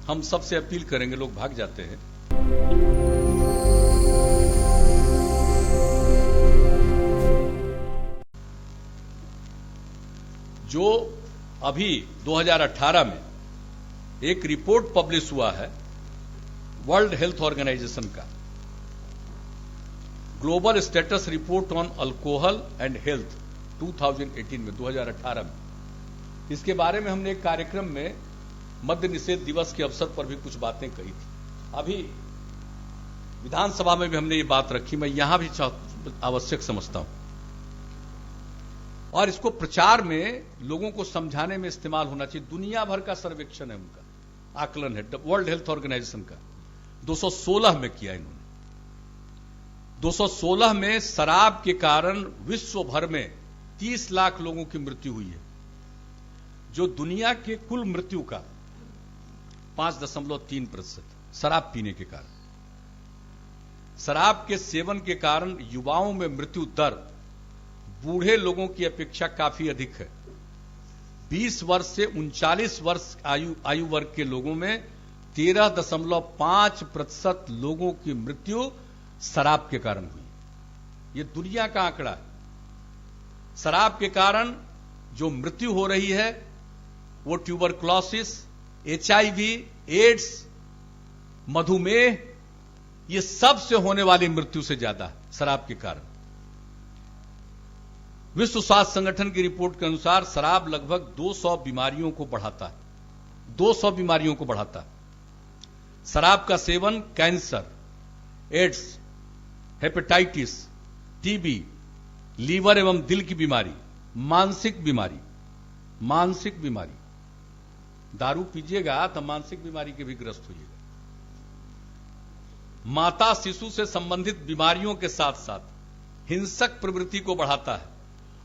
हम सबसे अपील करेंगे, लोग भाग जाते हैं। जो अभी 2018 में एक रिपोर्ट पब्लिश हुआ है वर्ल्ड हेल्थ ऑर्गेनाइजेशन का, global status report on alcohol and health 2018 में, 2018 में, इसके बारे में हमने एक कार्यक्रम में मद्य निषेध दिवस के अवसर पर भी कुछ बातें कही थी। अभी विधानसभा में भी हमने ये बात रखी, मैं यहां भी आवश्यक समझता हूं, और इसको प्रचार में लोगों को समझाने में इस्तेमाल होना चाहिए। दुनिया भर का सर्वेक्षण है, उनका आकलन है, वर्ल्ड हेल्थ ऑर्गेनाइजेशन का, 216 में किया इन्होंने। 216 में शराब के कारण विश्व भर में 30 लाख लोगों की मृत्यु हुई है, जो दुनिया के कुल मृत्यु का 5.3% शराब पीने के कारण। शराब के सेवन के कारण युवाओं में मृत्यु दर बूढ़े लोगों की अपेक्षा काफी अधिक है। 20 वर्ष से 39 वर्ष आयु वर्ग के लोगों में 13.5% लोगों की मृत्यु शराब के कारण हुई। यह दुनिया का आंकड़ा है। शराब के कारण जो मृत्यु हो रही है वो ट्यूबरक्लोसिस, HIV, एड्स, मधुमेह, ये सब से होने वाली मृत्यु से ज्यादा है शराब के कारण। विश्व स्वास्थ्य संगठन की रिपोर्ट के अनुसार शराब लगभग 200 बीमारियों को बढ़ाता है, 200 बीमारियों को बढ़ाता है। शराब का सेवन cancer, AIDS, hepatitis, TB, liver एवं दिल की बीमारी, मानसिक बीमारी, दारू पीजिएगा तो मानसिक बीमारी के भी ग्रस्त होइएगा। माता शिशु से संबंधित बीमारियों के साथ साथ हिंसक प्रवृत्ति को बढ़ाता है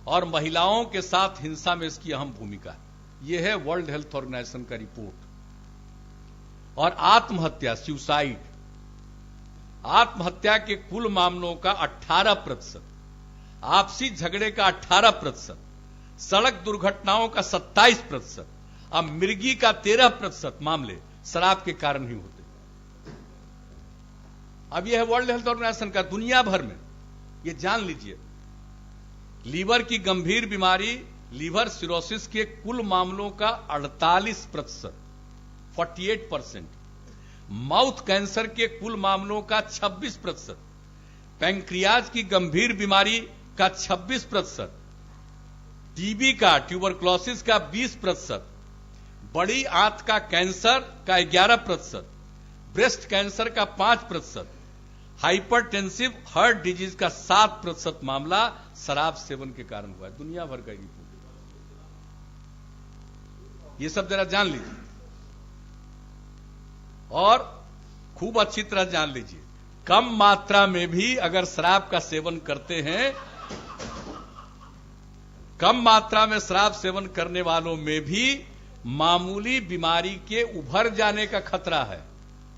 और महिलाओं के साथ हिंसा में इसकी अहम भूमिका है। यह है वर्ल्ड हेल्थ ऑर्गेनाइजेशन का रिपोर्ट। और आत्महत्या, सुसाइड, आत्महत्या के कुल मामलों का 18%, आपसी झगड़े का 18%, सड़क दुर्घटनाओं का 27%, अब मिर्गी का 13% मामले शराब के कारण ही होते। अब यह है वर्ल्ड हेल्थ ऑर्गेनाइजेशन का, दुनिया भर में। यह जान लीजिए, लीवर की गंभीर बीमारी, लीवर सिरोसिस के कुल मामलों का 48%, 48%, माउथ कैंसर के कुल मामलों का 26%, पैंक्रियाज की गंभीर बीमारी का 26%, TB का, ट्यूबरक्लोसिस का 20%, बड़ी आंत का कैंसर का 11%, ब्रेस्ट कैंसर का 5%, हाइपरटेंसिव हार्ट डिजीज का 7% मामला शराब सेवन के कारण हुआ है। दुनिया भर का रिपोर्ट, ये सब जरा जान लीजिए और खूब अच्छी तरह जान लीजिए। कम मात्रा में भी अगर शराब का सेवन करते हैं, कम मात्रा में शराब सेवन करने वालों में भी मामूली बीमारी के उभर जाने का खतरा है।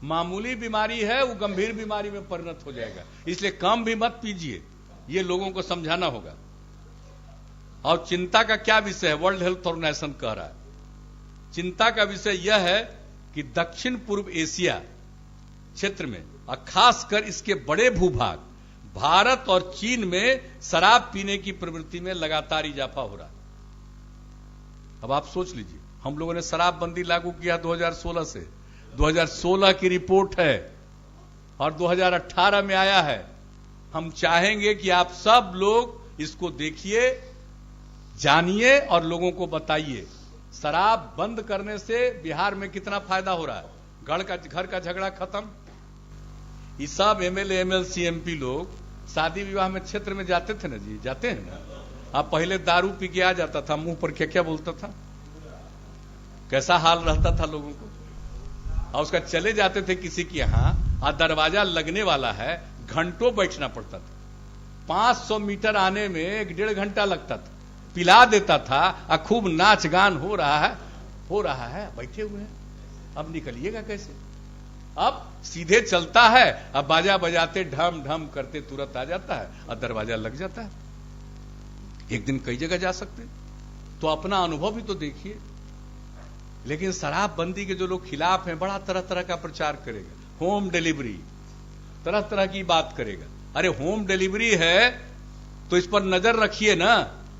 मामूली बीमारी है, वो गंभीर बीमारी में परिणत हो जाएगा। इसलिए कम भी मत पीजिए, ये लोगों को समझाना होगा। और चिंता का क्या विषय है, वर्ल्ड हेल्थ ऑर्गेनाइजेशन कह रहा है, चिंता का विषय यह है कि दक्षिण पूर्व एशिया क्षेत्र में और खासकर इसके बड़े भूभाग भारत और चीन में शराब पीने की प्रवृत्ति में लगातार इजाफा हो रहा है। अब आप सोच लीजिए, हम लोगों ने शराबबंदी लागू किया 2016 से, 2016 की रिपोर्ट है और 2018 में आया है। हम चाहेंगे कि आप सब लोग इसको देखिए, जानिए और लोगों को बताइए शराब बंद करने से बिहार में कितना फायदा हो रहा है। घर का झगड़ा खत्म। ये सब MLA, MLC, MP लोग शादी विवाह में क्षेत्र में जाते थे ना जी, जाते हैं ना। अब पहले दारू पी के आ जाता था, मुंह पर क्या क्या बोलता था, कैसा हाल रहता था लोगों को। और उसका चले जाते थे किसी के यहां और दरवाजा लगने वाला है, घंटों बैठना पड़ता था। 500 मीटर आने में 1.5 घंटा लगता था। पिला देता था और खूब नाच गान हो रहा है, बैठे हुए हैं, अब निकलिएगा कैसे। अब सीधे चलता है, अब बाजा बजाते ढम ढम करते तुरंत आ जाता है और दरवाजा लग जाता है। एक दिन कई जगह जा सकते, तो अपना अनुभव भी तो देखिए। लेकिन शराबबंदी के जो लोग खिलाफ हैं बड़ा तरह तरह का प्रचार करेगा, होम डिलीवरी, तरह तरह की बात करेगा। अरे होम डिलीवरी है तो इस पर नजर रखिए ना,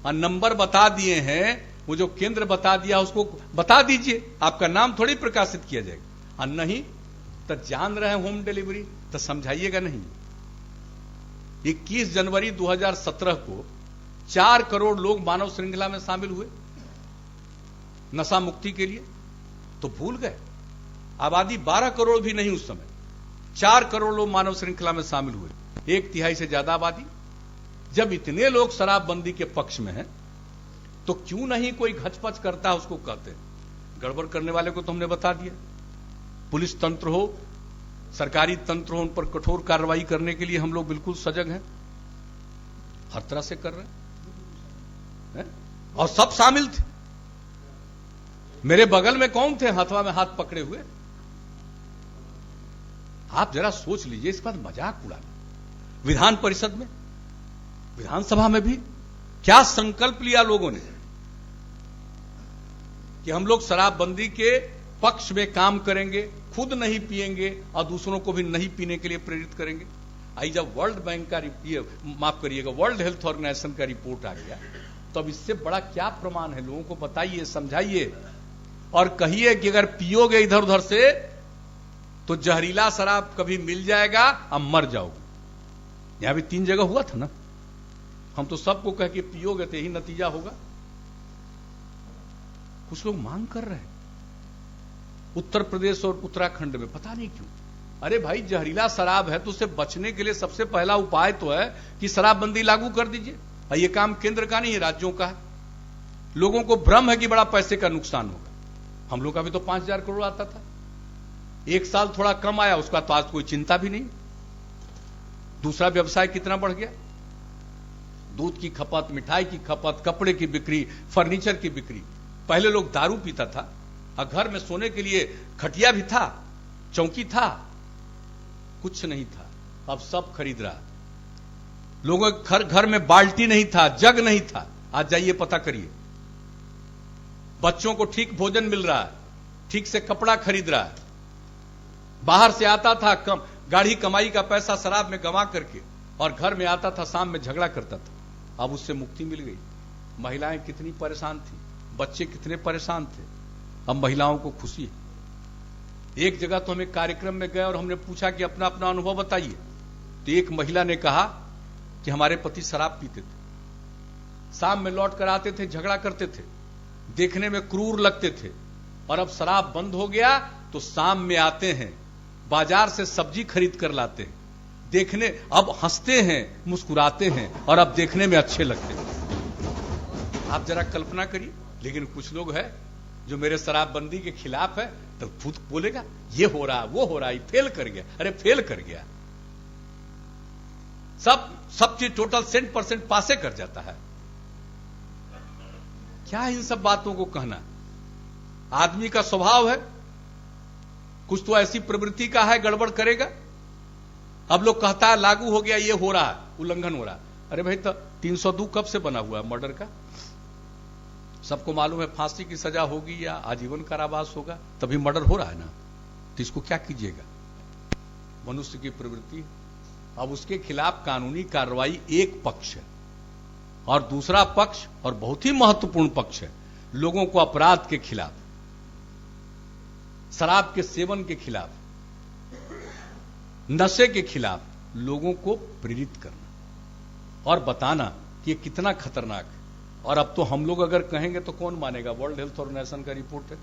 और नंबर बता दिए हैं, वो जो केंद्र बता दिया उसको बता दीजिए, आपका नाम थोड़ी प्रकाशित किया जाएगा। और नहीं तो जान रहे हैं होम डिलीवरी तो समझाइएगा नहीं। 21 जनवरी 2017 को 4 करोड़ लोग मानव श्रृंखला में शामिल हुए नशा मुक्ति के लिए, तो भूल गए आबादी 12 करोड़ भी नहीं उस समय, 4 करोड़ लोग मानव श्रृंखला में शामिल हुए, 1/3 से ज्यादा आबादी। जब इतने लोग शराबबंदी के पक्ष में हैं तो क्यों नहीं कोई घचपच करता है, उसको कहते हैं गड़बड़ करने वाले को तो हमने बता दिया। पुलिस तंत्र हो, सरकारी तंत्र हो, उन पर कठोर कार्रवाई करने के लिए हम लोग बिल्कुल सजग हैं, हर तरह से कर रहे हैं। और सब शामिल थे। मेरे बगल में कौन थे हथवा में हाथ पकड़े हुए? आप जरा सोच लीजिए, इस पर मजाक उड़ाना। विधान परिषद में, विधानसभा में भी क्या संकल्प लिया लोगों ने कि हम लोग शराबबंदी के पक्ष में काम करेंगे, खुद नहीं पिएंगे और दूसरों को भी नहीं पीने के लिए प्रेरित करेंगे। आई जब वर्ल्ड बैंक का माफ करिएगा, वर्ल्ड हेल्थ ऑर्गेनाइजेशन का रिपोर्ट आ गया, तो अब इससे बड़ा क्या प्रमाण है? लोगों को बताइए, समझाइए और कहिए कि अगर पियोगे इधर उधर से तो जहरीला शराब कभी मिल जाएगा, अब मर जाओगे। यहां भी 3 जगह हुआ था ना। हम तो सबको कह के पियोगे तो यही नतीजा होगा। कुछ लोग मांग कर रहे हैं उत्तर प्रदेश और उत्तराखंड में, पता नहीं क्यों। अरे भाई, जहरीला शराब है तो उससे बचने के लिए सबसे पहला उपाय तो है कि शराबबंदी लागू कर दीजिए। और यह काम केंद्र का नहीं है, राज्यों का है। लोगों को भ्रम है कि बड़ा पैसे का नुकसान होगा। हम लोग का भी तो 5,000 करोड़ आता था, एक साल थोड़ा कम आया, उसका तो आज कोई चिंता भी नहीं। दूसरा व्यवसाय कितना बढ़ गया, दूध की खपत, मिठाई की खपत, कपड़े की बिक्री, फर्नीचर की बिक्री। पहले लोग दारू पीता था और घर में सोने के लिए खटिया भी था, चौकी था, कुछ नहीं था, अब सब खरीद रहा। लोगों के घर में बाल्टी नहीं था, जग नहीं था, आज जाइए पता करिए। बच्चों को ठीक भोजन मिल रहा है, ठीक से कपड़ा खरीद रहा है। बाहर से आता था कम गाढ़ी कमाई का पैसा शराब में गंवा करके, और घर में आता था, शाम में झगड़ा करता था। अब उससे मुक्ति मिल गई। महिलाएं कितनी परेशान थी, बच्चे कितने परेशान थे, अब महिलाओं को खुशी है। एक जगह तो हम एक कार्यक्रम में गए और हमने पूछा कि अपना अपना अनुभव बताइए, तो एक महिला ने कहा कि हमारे पति शराब पीते थे, शाम में लौट कर आते थे, झगड़ा करते थे, देखने में क्रूर लगते थे, और अब शराब बंद हो गया तो शाम में आते हैं, बाजार से सब्जी खरीद कर लाते हैं, देखने अब हंसते हैं, मुस्कुराते हैं, और अब देखने में अच्छे लगते हैं। आप जरा कल्पना करिए। लेकिन कुछ लोग हैं जो मेरे शराबबंदी के खिलाफ है, तो खुद बोलेगा ये हो रहा, वो हो रहा, ये फेल कर गया। अरे फेल कर गया, सब चीज टोटल 100% पासे कर जाता है। क्या इन सब बातों को कहना? आदमी का स्वभाव है, कुछ तो ऐसी प्रवृत्ति का है, गड़बड़ करेगा। अब लोग कहता है लागू हो गया, ये हो रहा है, उल्लंघन हो रहा है। अरे भाई, तो 302 कब से बना हुआ है मर्डर का? सबको मालूम है फांसी की सजा होगी या आजीवन कारावास होगा, तभी मर्डर हो रहा है ना। तो इसको क्या कीजिएगा? मनुष्य की प्रवृत्ति। अब उसके खिलाफ कानूनी कार्रवाई एक पक्ष है, और दूसरा पक्ष, और बहुत ही महत्वपूर्ण पक्ष है, लोगों को अपराध के खिलाफ, शराब के सेवन के खिलाफ, नशे के खिलाफ लोगों को प्रेरित करना और बताना कि ये कितना खतरनाक है। और अब तो हम लोग अगर कहेंगे तो कौन मानेगा? वर्ल्ड हेल्थ ऑर्गेनाइजेशन का रिपोर्ट है,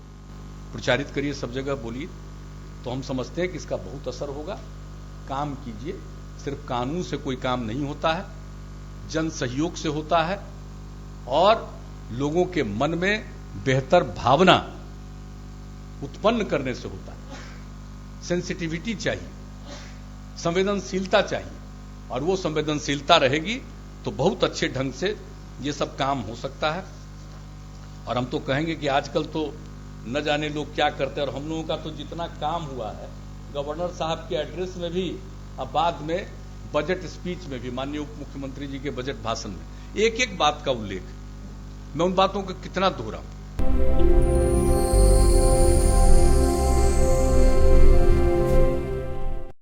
प्रचारित करिए, सब जगह बोलिए, तो हम समझते हैं कि इसका बहुत असर होगा। काम कीजिए। सिर्फ कानून से कोई काम नहीं होता है, जन सहयोग से होता है, और लोगों के मन में बेहतर भावना उत्पन्न करने से होता है। सेंसिटिविटी चाहिए, संवेदनशीलता चाहिए, और वो संवेदनशीलता रहेगी तो बहुत अच्छे ढंग से ये सब काम हो सकता है। और हम तो कहेंगे कि आजकल तो न जाने लोग क्या करते हैं, और हम लोगों का तो जितना काम हुआ है, गवर्नर साहब के एड्रेस में भी, अब बाद में बजट स्पीच में भी, माननीय उप मुख्यमंत्री जी के बजट भाषण में एक एक बात का उल्लेख। मैं उन बातों को कितना दोहराऊं।